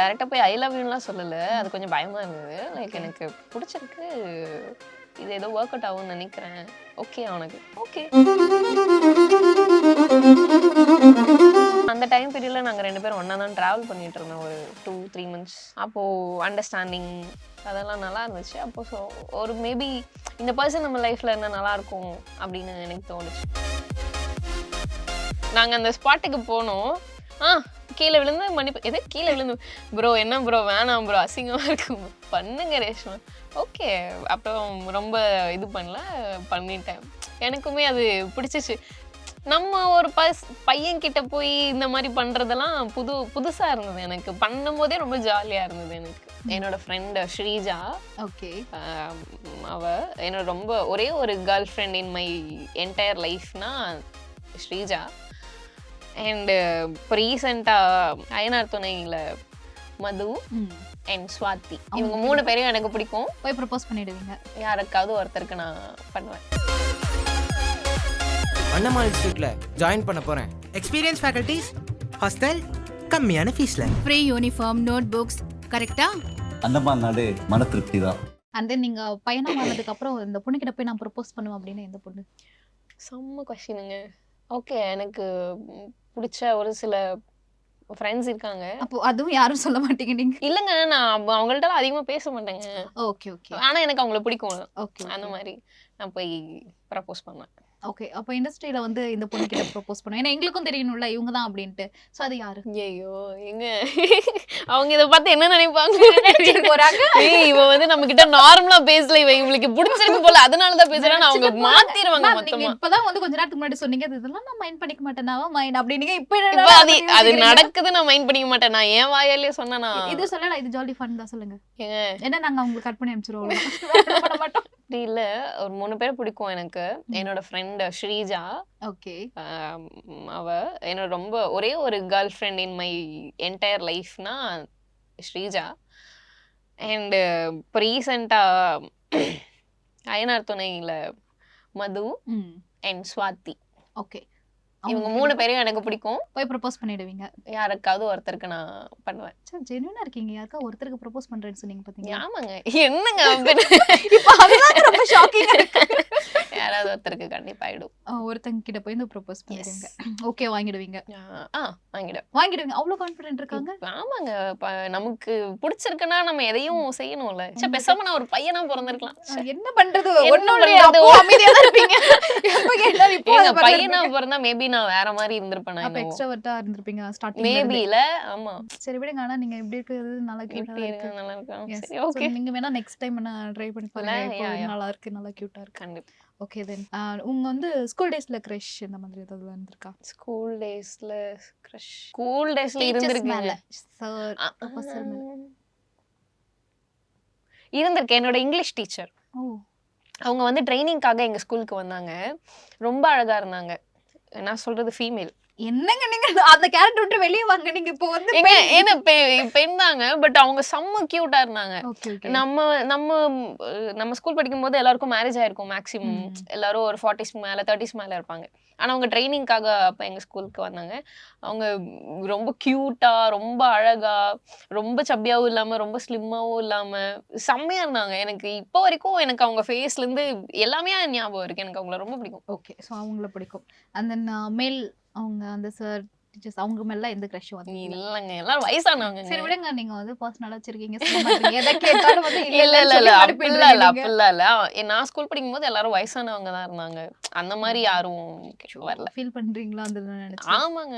டைரக்டா போய் I love யூலாம் சொல்லல. அது கொஞ்சம் பயமா இருந்தது. லைக் எனக்கு பிடிச்சிருக்கு. இது ஏதோ ஒர்க் அவுட் ஆகும்னு நினைக்கிறேன். ஓகே உனக்கு ஓகே. அந்த டைம் பீரியட்ல நாங்க 2 பேரும் ஒண்ணா தான் டிராவல் பண்ணிட்டு இருந்தோம் ஒரு 2-3 மந்த்ஸ். அப்போ அண்டர்ஸ்டாண்டிங் அதெல்லாம் நல்லா இருந்துச்சு. அப்போ ஒரு மேபி இந்த பர்சன் நம்ம லைஃப்ல இருந்தா நல்லா இருக்கும் அப்படின்னு எனக்கு தோணுச்சு. நாங்க அந்த ஸ்பாட்டுக்கு போனோம். கீழே விழுந்து மன்னிப்பு எது கீழே விழுந்து ப்ரோ என்ன ப்ரோ வேணாம் ப்ரோ அசிங்கமா இருக்கும் பண்ணுங்க ரேஷ்மா ஓகே. அப்புறம் ரொம்ப இது பண்ணல பண்ணிட்டேன். எனக்குமே அது பிடிச்சிச்சு. நம்ம ஒரு பையன் கிட்ட போய் இந்த மாதிரி பண்றதெல்லாம் புதுசா இருந்தது. எனக்கு பண்ணும் போதே ரொம்ப ஜாலியா இருந்தது. எனக்கு என்னோட ஃப்ரெண்ட் ஸ்ரீஜா, ஓகே, அவ என்னோட ரொம்ப ஒரே ஒரு girl friend in my entire லைஃப்னா ஸ்ரீஜா. அண்ட் இப்போ ரீசெண்டாக அயனார் துணையில் மது அண்ட் ஸ்வாதி, இவங்க 3 பேரையும் எனக்கு பிடிக்கும். போய் ப்ரப்போஸ் பண்ணிடுவீங்க? யாருக்காவது ஒருத்தருக்கு நான் பண்ணுவேன். அண்ணமால் இன்ஸ்டிடியூட்ல ஜாயின் பண்ண போறேன். எக்ஸ்பீரியன்ஸ் ஃபேக்கல்டிஸ், ஹாஸ்டல், கம்மியான ஃபீஸ்ல, ஃப்ரீ யூனிஃபார்ம், நோட் புக்ஸ், கரெக்டா? அந்தமான் நாடு மன திருப்தி தான். அண்ட் தென் நீங்க பயணம் ஆனதுக்கு அப்புறம் இந்த பொண்ணு கிட்ட போய் நான் ப்ரப்போஸ் பண்ணுவேன் அப்படின்னு எந்த பொண்ணு? செம்ம கொஸ்டினுங்க. ஓகே, எனக்கு பிடிச்ச ஒரு சில ஃப்ரெண்ட்ஸ் இருக்காங்க. அப்போ அதுவும் யாரும் சொல்ல மாட்டீங்க நீங்க? இல்லைங்க, நான் அவங்கள்ட்ட அதிகமா பேச மாட்டேங்க. Okay okay. ஆனா எனக்கு அவங்கள பிடிக்கும். ஓகே, அந்த மாதிரி நான் போய் ப்ரப்போஸ் பண்ணேன். ஓகே. அப்போ இண்டஸ்ட்ரியில வந்து இந்த பொண்ணு கிட்ட ப்ரப்போஸ் பண்ணுவோம், ஏன்னா எங்களுக்கும் தெரியணும்ல இவங்க தான் அப்படின்ட்டு. ஸோ அது யாரு? ஐயோ எங்க அவங்க இதை பார்த்து என்ன நினைப்பாங்க? இவ வந்து நம்ம கிட்ட நார்மலா பேசல, இவ இவங்களுக்கு பிடிச்சிருக்கு போல அதனாலதான் பேசுறேன். அவங்க மாத்திருவாங்க மொத்தமா. இப்பதான் வந்து கொஞ்ச நேரத்துக்கு முன்னாடி சொன்னீங்க இதெல்லாம் நான் மைண்ட் பண்ணிக்க மாட்டேன், நான் மைண்ட் அப்படினீங்க. இப்போ அது நடக்குது, நான் மைண்ட் பண்ணிக்க மாட்டேன். நான் ஏன் வாயாலே சொன்னா இது சொல்லல, இது ஜாலி ஃபன் தான். சொல்லுங்க என்ன, நாங்க உங்களுக்கு கட் பண்ணி அனுப்பிச்சிருவோம். பண்ண மாட்டோம். இல்ல, ஒரு 3 பேர் பிடிக்கும் எனக்கு. என்னோட ஃப்ரெண்ட் ஸ்ரீஜா, ஓகே, அவ என்னோட ரொம்ப ஒரே ஒரு girl friend in my entire லைஃப்னா ஸ்ரீஜா. அண்ட் இப்போ ரீசெண்டா அயனார் துணையில மது அண்ட் ஸ்வாதி, ஓகே, இவங்க 3 பேரையும் எனக்கு பிடிக்கும். போய் ப்ரப்போஸ் பண்ணிடுவீங்க? யாருக்காவது ஒருத்தருக்கு நான் பண்ணுவேன். சரி, ஜென்யூனா இருக்கீங்க. யாருக்கா ஒருத்தருக்கு ப்ரப்போஸ் பண்றேன்னு சொன்னீங்க பாத்தீங்க? ஆமாங்க. என்னங்க இப்போ அதுதான் ரொம்ப ஷாக்கிங்கா இருக்கு. யாராவது ஒருத்தருக்கு கண்டிப்பா ஆயிடும். ஒருத்தங்க கிட்ட போய் இந்த ப்ரப்போஸ் பண்ணிடுவீங்க? ஓகே, வாங்கிடுவீங்க? வாங்கிடுவீங்க. அவ்வளவு கான்ஃபிடென்ட் இருக்காங்க? ஆமாங்க, நமக்கு பிடிச்சிருக்குன்னா நம்ம எதையும் செய்யணும்ல. சே, பேசாம நான் ஒரு பையனா பிறந்திருக்கலாம். என்ன பண்றது? ஒண்ணும் இல்ல, அமைதியா தான் இருப்பீங்க. எப்ப கேட்டாலும் இப்போ பையனா பிறந்தா மேபி நான் வேற மாதிரி இருந்திருப்பேன். அப்ப எக்ஸ்ட்ரோவர்ட்டா இருந்திருப்பீங்க ஸ்டார்டிங் மேபி இல்ல. ஆமா, சரி விடுங்க. ஆனா நீங்க இப்படி இருக்கிறது நல்லா கியூட்டா இருக்கு. நல்லா இருக்கு. சரி, ஓகே. நீங்க வேணா நெக்ஸ்ட் டைம் நான் ட்ரை பண்ணி பாருங்க. நல்லா இருக்கு, நல்லா கியூட்டா இருக்கு. கண்டிப்பா. ஓகே, தென் உங்க வந்து ஸ்கூல் டேஸ்ல கிரஷ் இந்த மாதிரி ஏதாவது இருந்திருக்கா? ஸ்கூல் டேஸ்ல கிரஷ் ஸ்கூல் டேஸ்ல இருந்திருக்குங்க. சார் ப்ரொஃபசர் இருந்திருக்கு. என்னோட இங்கிலீஷ் டீச்சர், அவங்க வந்து ட்ரைனிங்காக எங்க ஸ்கூலுக்கு வந்தாங்க. ரொம்ப அழகா இருந்தாங்க. நான் சொல்றது ஃபீமேல். என்னங்க நீங்க அந்த கேரக்டர் விட்டு வெளிய வாங்க. நீங்க இப்போ வந்து என்ன பெண் தாங்க, பட் அவங்க செம்ம கியூட்டா இருந்தாங்க. நம்ம நம்ம நம்ம ஸ்கூல் படிக்கும் போது எல்லாருக்கும் மேரேஜ் ஆயிருக்கும். மேக்ஸிமம் எல்லாரும் ஒரு 40s மேல 30s மேல இருப்பாங்க. ஆனா அவங்க ட்ரைனிங்காக அப்ப எங்க ஸ்கூலுக்கு வந்தாங்க. அவங்க ரொம்ப கியூட்டா, ரொம்ப அழகா, ரொம்ப சப்பியாவும் இல்லாம, ரொம்ப ஸ்லிம்மாவும் இல்லாம செம்மையா இருந்தாங்க. எனக்கு இப்போ வரைக்கும் எனக்கு அவங்க ஃபேஸ்ல இருந்து எல்லாமே ஞாபகம் இருக்கு. எனக்கு அவங்கள ரொம்ப பிடிக்கும். ஓகே, சோ அவங்கள பிடிக்கும். அண்ட் தென் மேல் அவங்க அந்த சார் டீச்சர்ஸ் அவங்க மேல எந்த கிரஷ் வந்து? இல்லங்க, எல்லாரும் வயசானவங்க. சரி விடுங்க, நீங்க வந்து பர்சனலா வச்சிருக்கீங்க. எதை கேட்டாலும் வந்து இல்ல அப்படிலாம் இல்ல. நான் ஸ்கூல் படிக்கும் போது எல்லாரும் வயசானவங்க தான் இருந்தாங்க. அந்த மாதிரி யாரும் வரல. ஃபீல் பண்றீங்களா அந்த நினைச்சு? ஆமாங்க,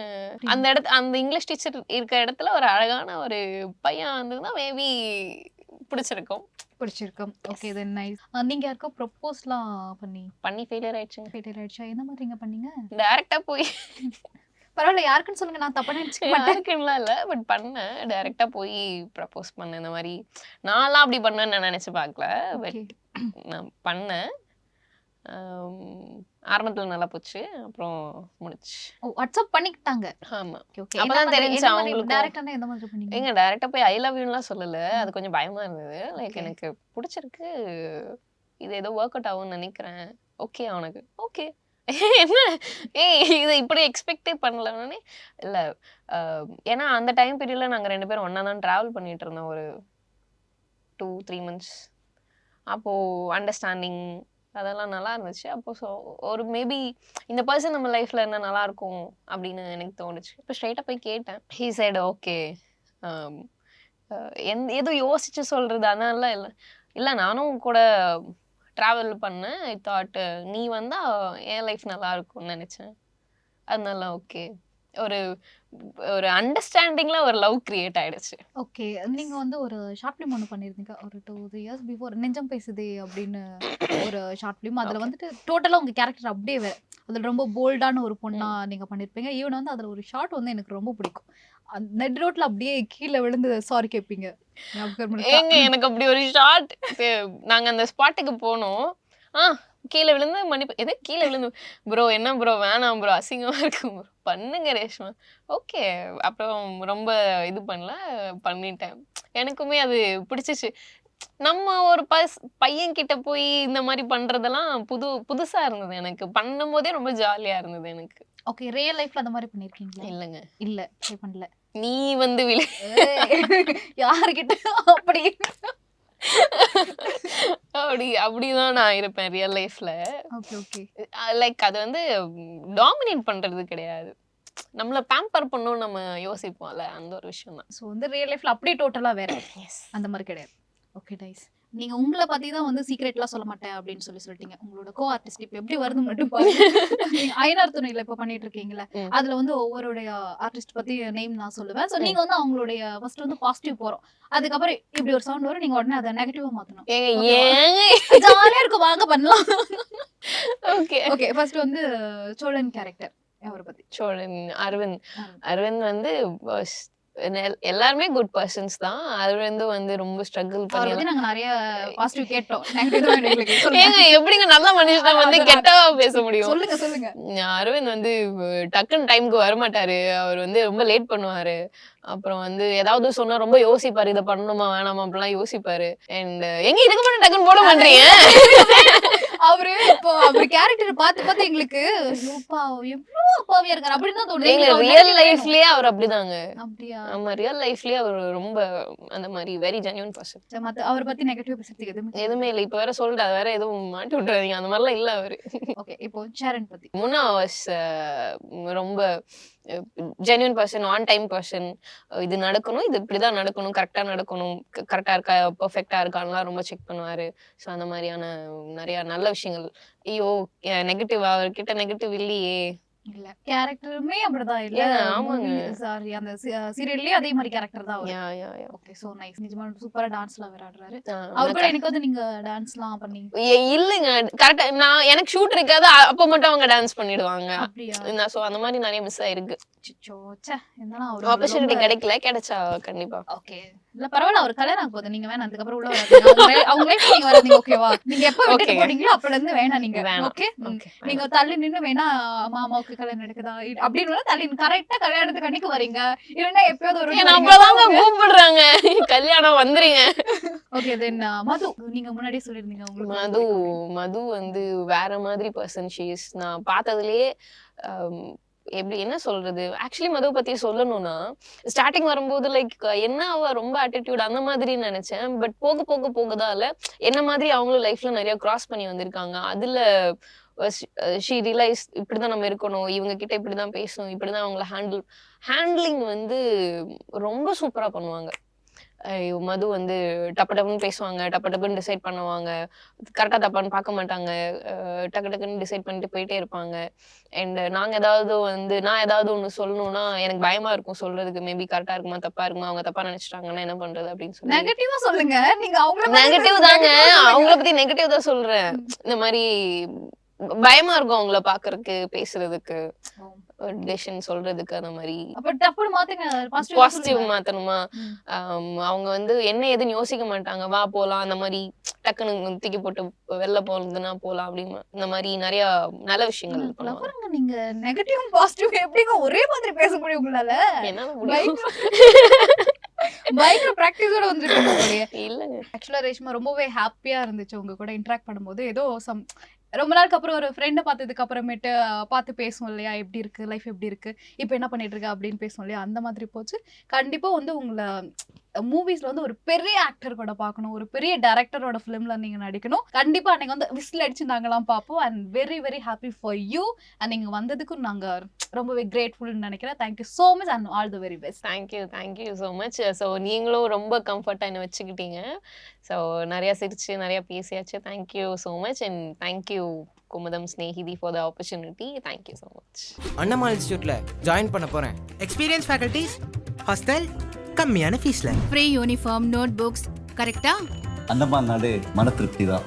அந்த இடத்துல அந்த இங்கிலீஷ் டீச்சர் இருக்க இடத்துல ஒரு அழகான ஒரு பையன் வந்ததுன்னா மேபி பிடிச்சிருக்கும். ஓகே, தென் நைஸ். நீங்க யாருக்கா ப்ரப்போஸ்லாம் பண்ணி ஃபெயிலியர் ஆயிடுச்சுங்க. ஃபெயிலியர் ஆயிடுச்சா? என்ன மாதிரிங்க பண்ணீங்க? டைரக்டா போய் பரவாயில்ல, யாருக்குன்னு சொல்லுங்க, நான் தப்பா நினைச்சுக்க மாட்டேன். இல்ல, பட் பண்ணேன். டைரக்டா போய் ப்ரப்போஸ் பண்ணேன். இந்த மாதிரி நான்லாம் அப்படி பண்ணேன்னு நான் நினைச்சு பார்க்கல. பட் நான் பண்ணேன். ஆரம்பத்துல நல்லா போச்சு, அப்புறம் முடிச்சு. வாட்ஸ்அப் பண்ணிக்கிட்டாங்க. ஆமா, ஓகே. அப்பதான் தெரிஞ்சு அவங்களுக்கு. டைரக்டானா எந்த மாதிரி பண்ணீங்க? எங்க டைரக்டா போய் ஐ லவ் யூலாம் சொல்லல. அது கொஞ்சம் பயமா இருந்தது. லைக் எனக்கு பிடிச்சிருக்கு, இது ஏதோ ஒர்க் அவுட் ஆகும்னு நினைக்கிறேன். ஓகே உனக்கு ஓகே. என்ன இதை இப்படி எக்ஸ்பெக்டே பண்ணலன்னு இல்லை. ஏன்னா அந்த டைம் பீரியடில் நாங்கள் 2 பேரும் ஒன்றா தான் ட்ராவல் பண்ணிட்டு இருந்தோம் ஒரு 2-3 months. அப்போது அண்டர்ஸ்டாண்டிங் அதெல்லாம் நல்லா இருந்துச்சு. அப்போ ஸோ ஒரு மேபி இந்த பர்சன் நம்ம லைஃப்பில் இருந்தால் நல்லாயிருக்கும் அப்படின்னு எனக்கு தோணுச்சு. இப்போ ஸ்ட்ரைட்டாக போய் கேட்டேன். He side okay. எதுவும் யோசிச்சு சொல்கிறது அதெல்லாம் இல்லை. இல்லை நானும் கூட ட்ராவல் பண்ணேன். ஐ தாட் நீ வந்தால் என் லைஃப் நல்லா இருக்கும்னு நினச்சேன். அதனால ஓகே ஒரு ஒரு அண்டர்ஸ்டாண்டிங்கில் ஒரு லவ் கிரியேட் ஆகிடுச்சு. ஓகே, நீங்கள் வந்து ஒரு ஷார்ட் ஃபிலிம் ஒன்று பண்ணியிருந்தீங்க ஒரு 2-3 years பிஃபோர், நெஞ்சம் பேசுதே அப்படின்னு ஒரு ஷார்ட் ஃபிலிம். அதில் வந்துட்டு டோட்டலாக உங்கள் கேரக்டர் அப்படியே வேறு. அதில் ரொம்ப போல்டான ஒரு பொண்ணாக நீங்கள் பண்ணியிருப்பீங்க. ஈவன் வந்து அதில் ஒரு ஷார்ட் வந்து எனக்கு ரொம்ப பிடிக்கும். நெட் ரோட்டில் அப்படியே கீழே விழுந்து சாரி கேட்பீங்க. ஏங்க எனக்கு அப்படி ஒரு ஷார்ட், நாங்கள் அந்த ஸ்பாட்டுக்கு போனோம். கீழே விழுந்து மன்னிப்பு கீழே விழுந்து ப்ரோ என்ன ப்ரோ வேணாம் ப்ரோ அசிங்கமாக இருக்கும் ப்ரோ பண்ணுங்க ரேஷ்மா. ஓகே அப்புறம் ரொம்ப இது பண்ணல பண்ணிட்டேன். எனக்குமே அது பிடிச்சிச்சு. நம்ம ஒரு பையன் கிட்ட போய் இந்த மாதிரி பண்றதெல்லாம் புதுசா இருந்தது. எனக்கு பண்ணும் போதே ரொம்ப ஜாலியா இருந்தது எனக்கு. ஓகே, ரியல் லைஃப்ல அந்த மாதிரி பண்ணிருக்கீங்களா? இல்லைங்க, இல்ல ட்ரை பண்ணல. நீ வந்து யாருக்கிட்ட அப்படி அப்படிதான் நான் இருப்பேன் ரியல் லைஃப்ல. லைக் அது வந்து டாமினேட் பண்றது கிடையாது, நம்மள பேம்பர் பண்ணணும் நம்ம யோசிப்போம்ல, அந்த ஒரு விஷயம் தான். ஸோ வந்து ரியல் லைஃப்ல அப்படியே டோட்டலா வேற அந்த மாதிரி கிடையாது. Okay nice. நீங்க உங்களை பத்தி தான் வந்து சீக்ரெட்லாம் சொல்ல மாட்டேன் அப்படின்னு சொல்லிட்டீங்க. உங்களோட கோ ஆர்டிஸ்ட் இப்ப எப்படி வருது மட்டும் பாருங்க. ஐநார் துணையில இப்ப பண்ணிட்டு இருக்கீங்களா, அதுல வந்து ஒவ்வொருடைய ஆர்டிஸ்ட் பத்தி நேம் நான் சொல்லுவேன். சோ நீங்க வந்து அவங்களுடைய ஃபர்ஸ்ட் வந்து பாசிட்டிவ் போறோம், அதுக்கப்புறம் இப்படி ஒரு சவுண்ட் வரும், நீங்க உடனே அதை நெகட்டிவா மாத்தணும். ஜாலியா இருக்கும், வாங்க பண்ணலாம். ஓகே ஓகே, ஃபர்ஸ்ட் வந்து சோழன் கேரக்டர் அவரை பத்தி. சோழன் அரவிந்த் வந்து எல்லாருமே குட் பர்சன்ஸ் தான். அரவிந்த் வந்து ரொம்ப ஸ்ட்ரகிள் பண்ணி நாங்க நிறைய பாசிட்டிவ் கேட்டோம். ஏங்க எப்படிங்க நல்ல மனுஷன் வந்து கெட்டவா பேச முடியும்? சொல்லுங்க. அரவிந்த் வந்து டக்குன்னு டைமுக்கு வரமாட்டாரு, அவர் வந்து ரொம்ப லேட் பண்ணுவாரு. அப்புறம் வந்து ஏதாவது சொன்னா ரொம்ப யோசிப்பாரு, இதை பண்ணணுமா வேணாமா அப்படிலாம் யோசிப்பாரு. அண்ட் எங்க இதுக்கு மட்டும் டக்குன்னு போட மாட்டீங்க? அவரு இப்போ அவர் கேரக்டர் பார்த்து எங்களுக்கு எவ்வளவு அப்பாவியா இருக்காரு அப்படின்னு தான் தோணுது. ரியல் லைஃப்லயே அவர் அப்படிதாங்க. அப்படியா? ஆமா, ரியல் லைஃப்லயே அவர் ரொம்ப அந்த மாதிரி வெரி ஜென்யூன் பர்சன். அவர் பத்தி நெகட்டிவ் பேசுறதுக்கு எதுவுமே இல்லை. இப்ப வேற சொல்லிட்டு வேற எதுவும் மாட்டி விட்டுறாதீங்க, அந்த மாதிரிலாம் இல்ல அவரு. ஓகே, இப்போ ஷாரன் பத்தி. முன்னா ரொம்ப genuine person, on time person. இது நடக்கணும், இது இப்படிதான் நடக்கணும், கரெக்டா நடக்கணும், கரெக்டா இருக்கா பெர்ஃபெக்டா இருக்கான்லாம் ரொம்ப செக் பண்ணுவாரு. ஸோ அந்த மாதிரியான நிறைய நல்ல விஷயங்கள். ஐயோ நெகட்டிவ், அவர்கிட்ட நெகட்டிவ் இல்லையே. இல்ல கேரக்டருமே அப்படிதான் இல்ல. ஆமாங்க, சாரி அந்த சீரியல்லயே அதே மாதிரி கேரக்டர் தான் அவரு. Okay, so nice. நிஜமா சூப்பரா டான்ஸ்லாம் விளையாடுறாரு. அவர் கூட எனக்கு வந்து நீங்க டான்ஸ்லாம் பண்ணீங்க? இல்லங்க, கரெக்ட்டா நான் எனக்கு ஷூட் இருக்காது, அப்ப மட்டும் அவங்க டான்ஸ் பண்ணிடுவாங்க. அப்படியா? சோ அந்த மாதிரி நிறைய மிஸ் ஆயிருக்கு. ஆப்பர்ச்சுனிட்டி கிடைக்கல, கிடைச்சா கண்டிப்பா. ஓகே, இல்ல பரவாயில்ல, அவர் கல்யாணம் ஆக போகுது, நீங்க வேணா அதுக்கப்புறம் உள்ள வராதீங்க. அவங்க லைஃப் நீங்க வராதீங்க, ஓகேவா? நீங்க எப்ப விட்டு போறீங்களோ அப்பல இருந்து வேணா நீங்க. ஓகே, நீங்க தள்ளி நின்னு வேணா மாமாவுக்கு கல்யாணம் நடக்குதா அப்படின்னு தள்ளி கரெக்டா கல்யாணத்துக்கு அன்னைக்கு வரீங்க, இல்லன்னா எப்பயாவது ஒரு கூப்பிடுறாங்க கல்யாணம் வந்துருங்க. ஓகே, தென் மது நீங்க முன்னாடியே சொல்லிருந்தீங்க உங்களுக்கு. மது வந்து வேற மாதிரி பர்சன். ஷீஸ் நான் பார்த்ததுலயே எப்படி என்ன சொல்றது, ஆக்சுவலி மதுவை பத்தி சொல்லணும்னா ஸ்டார்டிங் வரும்போது லைக் என்ன அவ ரொம்ப ஆட்டிடியூட் அந்த மாதிரி நினைச்சேன். பட் போக போக போகதால என்ன மாதிரி அவங்களும் லைஃப்ல நிறைய கிராஸ் பண்ணி வந்திருக்காங்க. அதுல ஷீ ரியலைஸ் இப்படிதான் நம்ம இருக்கணும், இவங்க கிட்ட இப்படிதான் பேசணும், இப்படிதான் அவங்கள ஹேண்ட்லிங் வந்து ரொம்ப சூப்பரா பண்ணுவாங்க. மது வந்து டப்புன்னு பேசுவாங்க, டப்புன்னு டிசைட் பண்ணுவாங்க, கரெக்டா தப்பான்னு பார்க்க மாட்டாங்க, டக்குன்னு டிசைட் பண்ணிட்டு போயிட்டே இருப்பாங்க. அண்ட் நான் ஏதாவது ஒண்ணு சொல்லணும்னா எனக்கு பயமா இருக்கும் சொல்றதுக்கு, மேபி கரெக்டா இருக்குமா தப்பா இருக்குமா, அவங்க தப்பா நினைச்சிட்டாங்கன்னா என்ன பண்றது அப்படின்னு சொல்லி. நெகட்டிவா சொல்லுங்க, நீங்க நெகட்டிவ் தாங்க, அவங்கள பத்தி நெகட்டிவ் தான் சொல்றேன். இந்த மாதிரி பயமா இருக்கும் அவங்கள பாக்குறதுக்கு, பேசுறதுக்கு, டெசிஷன் சொல்றதுக்கு. அந்த மாதிரி பாசிட்டிவ் மாத்தணுமா, அவங்க வந்து என்ன எதுன்னு யோசிக்க மாட்டாங்க, வா போலாம், அந்த மாதிரி டக்குன்னு தூக்கி போட்டு வெளில போறதுன்னா போலாம் அப்படின்னு, இந்த மாதிரி நிறைய நல்ல விஷயங்கள் பண்ணுவாங்க. நீங்க நெகட்டிவ் பாசிட்டிவ் எப்படிங்க ஒரே மாதிரி பேச முடியும் உங்களால? என்ன முடியும், பயங்கர பிராக்டிஸோட வந்துருக்கீங்க. இல்லங்க ஆக்சுவலா ரேஷ்மா ரொம்பவே ஹாப்பியா இருந்துச்சு உங்க கூட இன்டராக்ட் பண்ணும்போது. ஏதோ ரொம்ப நாளுக்கு அப்புறம் ஒரு ஃப்ரெண்டை பார்த்ததுக்கு அப்புறமேட்டு பார்த்து பேசுவோம் இல்லையா, எப்படி இருக்கு லைஃப், எப்படி இருக்கு, இப்போ என்ன பண்ணிட்டு இருக்க அப்படின்னு பேசுவோம் இல்லையா, அந்த மாதிரி போச்சு. கண்டிப்பா வந்து உங்களை மூவிஸ்ல வந்து ஒரு பெரிய ஆக்டர் கூட பார்க்கணும், ஒரு பெரிய டைரக்டரோட ஃபிலிம்ல நீங்க நடிக்கணும். கண்டிப்பா அன்னைக்கு வந்து விசில் அடிச்சு நாங்கெல்லாம் பார்ப்போம். And very very happy for you. And நீங்க வந்ததுக்கும் நாங்க ரொம்பவே கிரேட்ஃபுல்னு நினைக்கிறேன். Thank you so much and all the very best. Thank you so much. So நீங்களும் ரொம்ப கம்ஃபர்ட்டாக என்ன வச்சுக்கிட்டீங்க. ஸோ நிறையா சிரிச்சு நிறையா பேசியாச்சு. Thank you so much and thank you Kumudam Snegithi for the opportunity. Thank you so much. Annamma இன்ஸ்டியூட்டில் ஜாயின் பண்ண போகிறேன். எக்ஸ்பீரியன்ஸ் ஃபேக்கல்டிஸ், ஹாஸ்டல், கம்மியான ஃபீஸில். ஃப்ரீ யூனிஃபார்ம் நோட் புக்ஸ் கரெக்டா? அந்தமான் நாடு மன திருப்தி தான்.